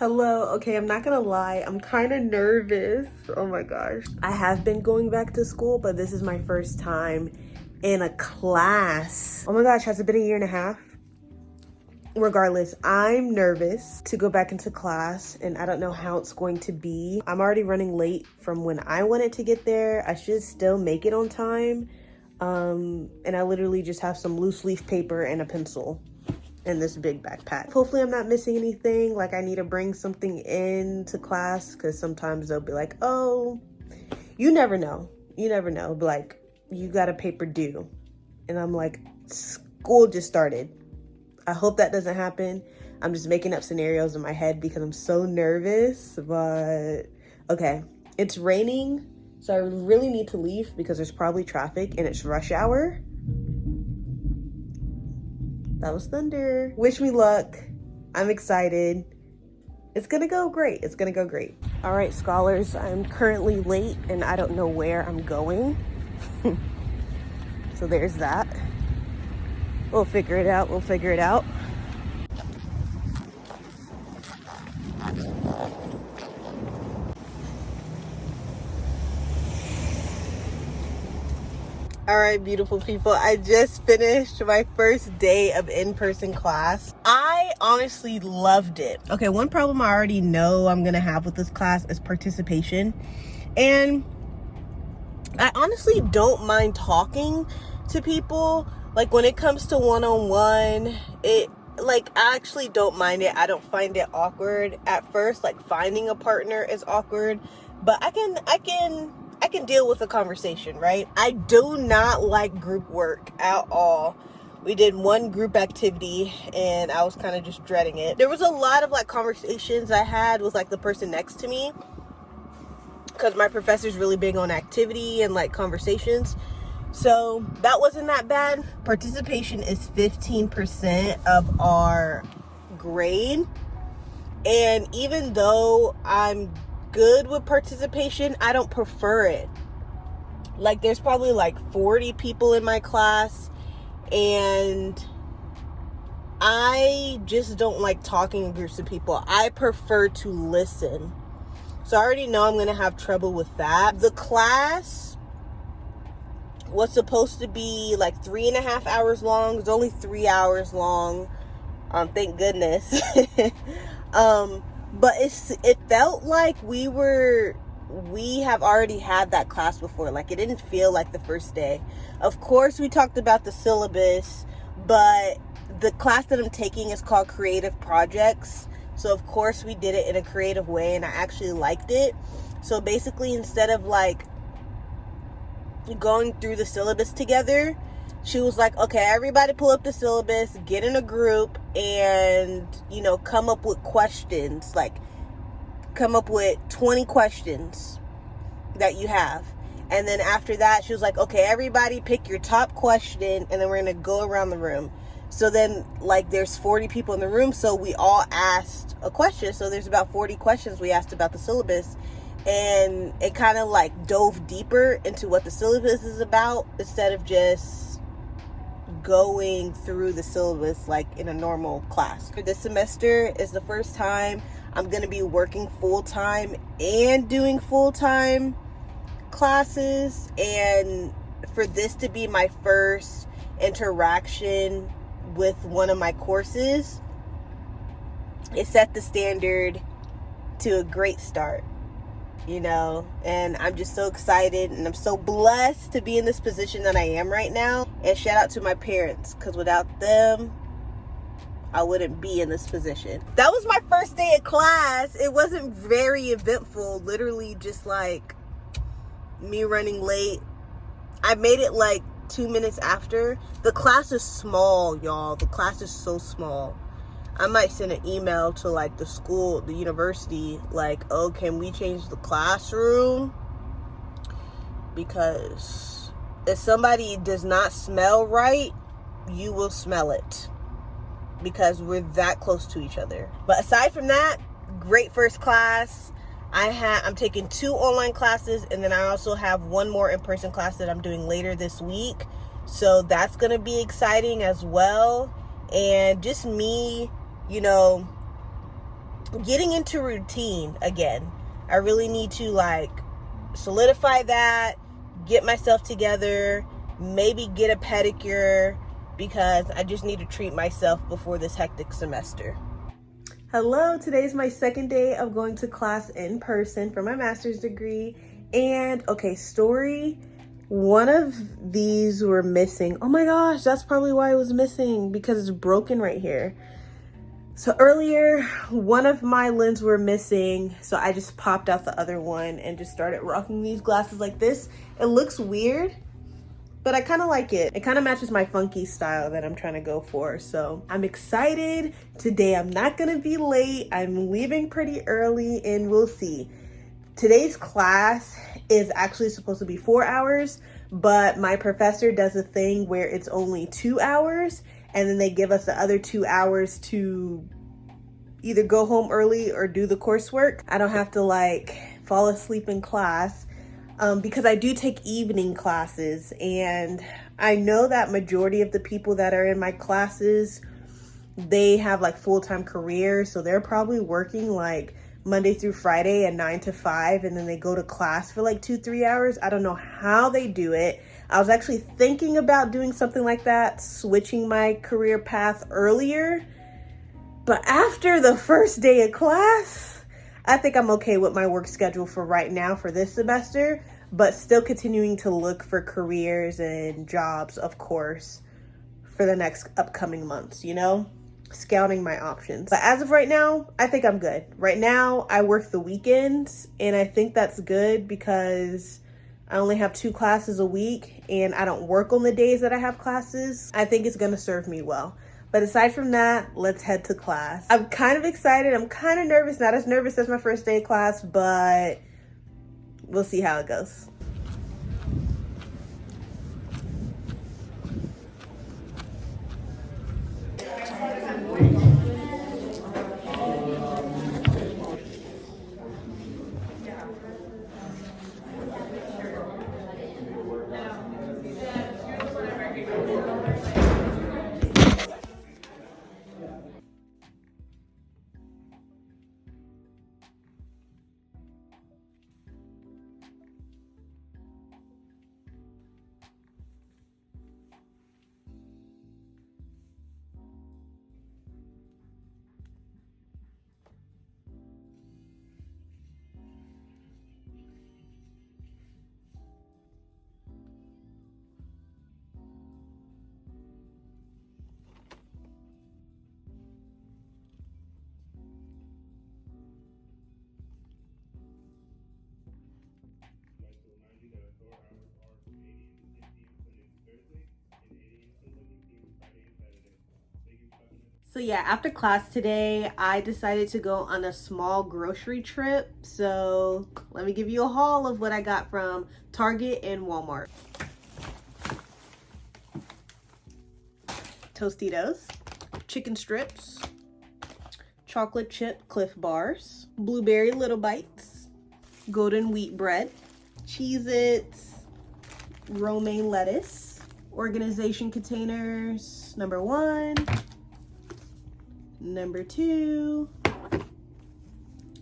Hello. Okay, I'm not gonna lie, I'm kind of nervous. Oh my gosh. I have been going back to school, but this is my first time in a class. Oh my gosh, has it been a year and a half? Regardless, I'm nervous to go back into class and I don't know how it's going to be. I'm already running late from when I wanted to get there. I should still make it on time. And I literally just have some loose leaf paper and a pencil in this big backpack. Hopefully I'm not missing anything, like I need to bring something into class, because sometimes they'll be like, oh, you never know, like, you got a paper due. And I'm like, school just started. I hope that doesn't happen. I'm just making up scenarios in my head because I'm so nervous, but okay. It's raining, so I really need to leave because there's probably traffic and it's rush hour. That was thunder. Wish me luck. I'm excited. It's gonna go great. It's gonna go great. All right, scholars, I'm currently late and I don't know where I'm going. So there's that. We'll figure it out. All right, beautiful people, I just finished my first day of in-person class. I honestly loved it. Okay, one problem I already know I'm gonna have with this class is participation. And I honestly don't mind talking to people. Like when it comes to one-on-one, I actually don't mind it. I don't find it awkward at first. Like finding a partner is awkward, but I can deal with a conversation, right? I do not like group work at all. We did one group activity and I was kind of just dreading it. There was a lot of like conversations I had with like the person next to me, because my professor's really big on activity and like conversations. So that wasn't that bad. Participation is 15% of our grade. And even though I'm good with participation, I don't prefer it. Like there's probably like 40 people in my class and I just don't like talking in groups of people. I prefer to listen. So I already know I'm gonna have trouble with that. The class was supposed to be like 3.5 hours long. It's only 3 hours long. Thank goodness. But it felt like we have already had that class before. Like it didn't feel like the first day. Of course, we talked about the syllabus, but the class that I'm taking is called Creative Projects. So of course we did it in a creative way and I actually liked it. So basically, instead of like going through the syllabus together, she was like, okay, everybody pull up the syllabus, get in a group, and, come up with questions. Like, come up with 20 questions that you have. And then after that, she was like, okay, everybody pick your top question, and then we're going to go around the room. So then, like, there's 40 people in the room, so we all asked a question. So there's about 40 questions we asked about the syllabus. And it kind of, like, dove deeper into what the syllabus is about instead of just going through the syllabus like in a normal class. This semester is the first time I'm going to be working full-time and doing full-time classes, and for this to be my first interaction with one of my courses, it set the standard to a great start, and I'm just so excited and I'm so blessed to be in this position that I am right now. And shout out to my parents, because without them I wouldn't be in this position. That was my first day of class. It wasn't very eventful, literally just like me running late. I made it like 2 minutes after. The class is small, y'all. The class is so small. I might send an email to like the school, the university, like, oh, can we change the classroom? Because if somebody does not smell right, you will smell it, because we're that close to each other. But aside from that, great first class. I'm taking 2 online classes, and then I also have one more in-person class that I'm doing later this week. So that's going to be exciting as well. And just me, getting into routine again. I really need to like solidify that, get myself together, maybe get a pedicure, because I just need to treat myself before this hectic semester. Hello, today's my second day of going to class in person for my master's degree. And okay, story, one of these were missing. Oh my gosh, that's probably why it was missing, because it's broken right here. So earlier, one of my lenses were missing, so I just popped out the other one and just started rocking these glasses like this. It looks weird, but I kind of like it. It kind of matches my funky style that I'm trying to go for. So I'm excited. Today I'm not gonna be late. I'm leaving pretty early and we'll see. Today's class is actually supposed to be 4 hours, but my professor does a thing where it's only 2 hours, and then they give us the other 2 hours to either go home early or do the coursework. I don't have to like fall asleep in class. Because I do take evening classes, and I know that majority of the people that are in my classes, they have like full-time careers, so they're probably working like Monday through Friday at 9 to 5, and then they go to class for like 2-3 hours. I don't know how they do it. I was actually thinking about doing something like that, switching my career path earlier, but after the first day of class, I think I'm okay with my work schedule for right now for this semester, but still continuing to look for careers and jobs, of course, for the next upcoming months, you know, scouting my options. But as of right now, I think I'm good. Right now, I work the weekends, and I think that's good because I only have 2 classes a week and I don't work on the days that I have classes. I think it's gonna serve me well. But aside from that, let's head to class. I'm kind of excited. I'm kind of nervous. Not as nervous as my first day of class, but we'll see how it goes. So yeah, after class today, I decided to go on a small grocery trip. So let me give you a haul of what I got from Target and Walmart. Tostitos, chicken strips, chocolate chip Cliff Bars, blueberry Little Bites, golden wheat bread, Cheez-Its, romaine lettuce, organization containers, number 1, number 2,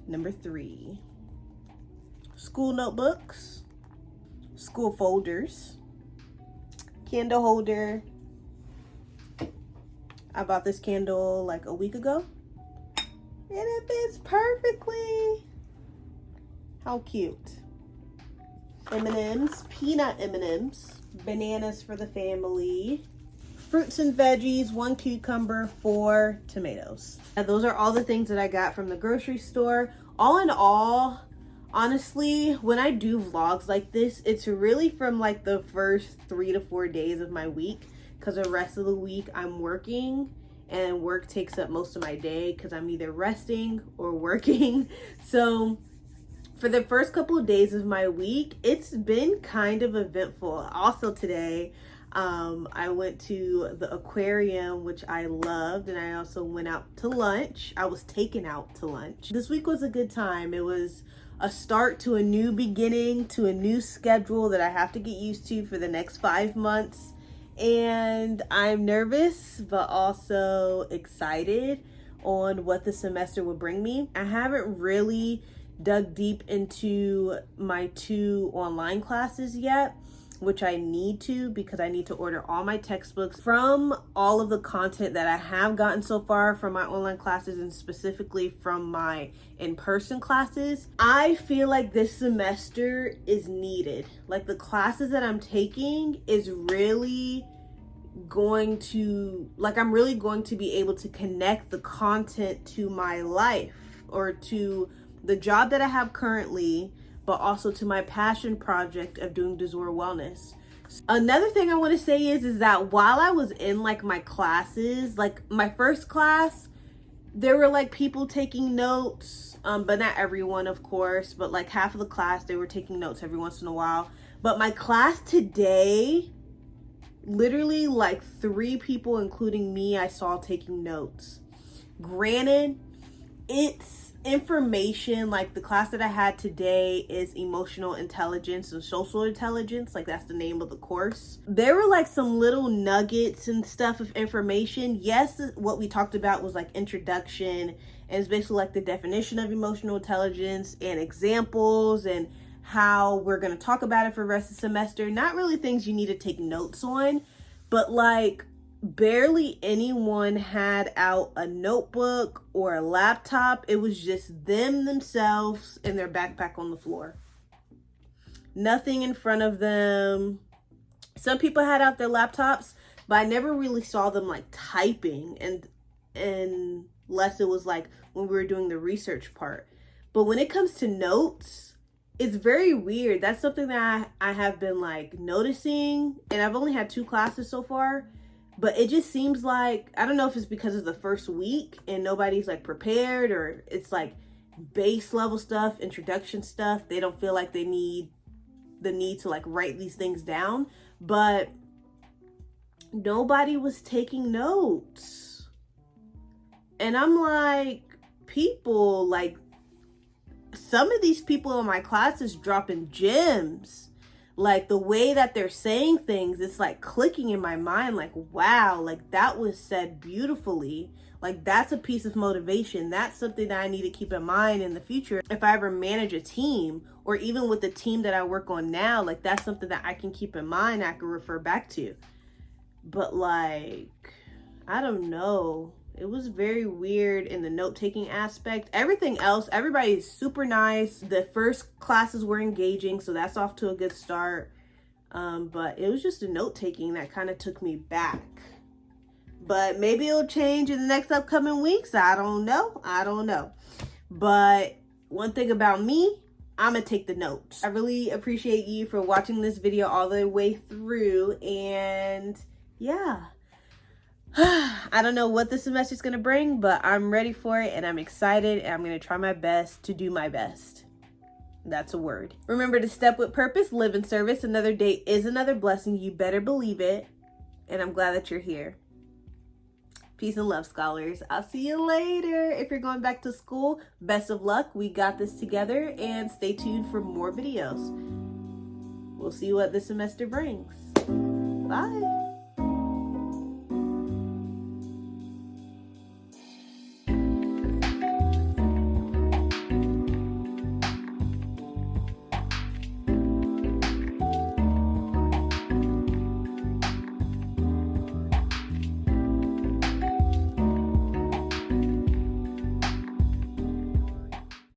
number 3, school notebooks, school folders, candle holder. I bought this candle like a week ago, and it fits perfectly. How cute. M&Ms, peanut M&Ms, bananas for the family, fruits and veggies, 1 cucumber, 4 tomatoes. And those are all the things that I got from the grocery store. All in all, honestly, when I do vlogs like this, it's really from like the first 3 to 4 days of my week, because the rest of the week I'm working, and work takes up most of my day because I'm either resting or working. So for the first couple of days of my week, it's been kind of eventful. Also today, I went to the aquarium, which I loved, and I also went out to lunch. I was taken out to lunch. This week was a good time. It was a start to a new beginning, to a new schedule that I have to get used to for the next 5 months. And I'm nervous, but also excited. on what the semester would bring me. I haven't really dug deep into my 2 online classes yet, which I need to, because I need to order all my textbooks. From all of the content that I have gotten so far from my online classes, and specifically from my in-person classes, I feel like this semester is needed. Like, the classes that I'm taking is really going to, like, I'm really going to be able to connect the content to my life, or to the job that I have currently, but also to my passion project of doing Dezora Wellness. Another thing I want to say is that while I was in like my classes, like my first class, there were like people taking notes, but not everyone, of course, but like half of the class, they were taking notes every once in a while. But my class today, literally like 3 people, including me, I saw taking notes. Granted, it's information. Like, the class that I had today is emotional intelligence and social intelligence. Like, that's the name of the course. There were like some little nuggets and stuff of information. Yes, what we talked about was like introduction, and it's basically like the definition of emotional intelligence and examples and how we're going to talk about it for the rest of the semester. Not really things you need to take notes on, but like barely anyone had out a notebook or a laptop. It was just themselves and their backpack on the floor. Nothing in front of them. Some people had out their laptops, but I never really saw them like typing, and unless it was like when we were doing the research part. But when it comes to notes, it's very weird. That's something that I have been like noticing, and I've only had 2 classes so far. But it just seems like, I don't know if it's because of the first week and nobody's like prepared, or it's like base level stuff, introduction stuff. They don't feel like they need the need to like write these things down. But nobody was taking notes. And I'm like, people, like, some of these people in my class is dropping gems. Like, the way that they're saying things, it's like clicking in my mind. Like, wow, like that was said beautifully. Like, that's a piece of motivation. That's something that I need to keep in mind in the future. If I ever manage a team, or even with the team that I work on now, like that's something that I can keep in mind, I can refer back to. But like, I don't know. It was very weird in the note-taking aspect. Everything else, everybody's super nice. The first classes were engaging, so that's off to a good start. But it was just the note-taking that kind of took me back. But maybe it'll change in the next upcoming weeks. I don't know. But one thing about me, I'm gonna take the notes. I really appreciate you for watching this video all the way through. And yeah. I don't know what this semester is going to bring, but I'm ready for it and I'm excited, and I'm going to try my best to do my best. That's a word. Remember to step with purpose, live in service. Another day is another blessing. You better believe it. And I'm glad that you're here. Peace and love, scholars. I'll see you later. If you're going back to school, best of luck. We got this together, and stay tuned for more videos. We'll see what this semester brings. Bye.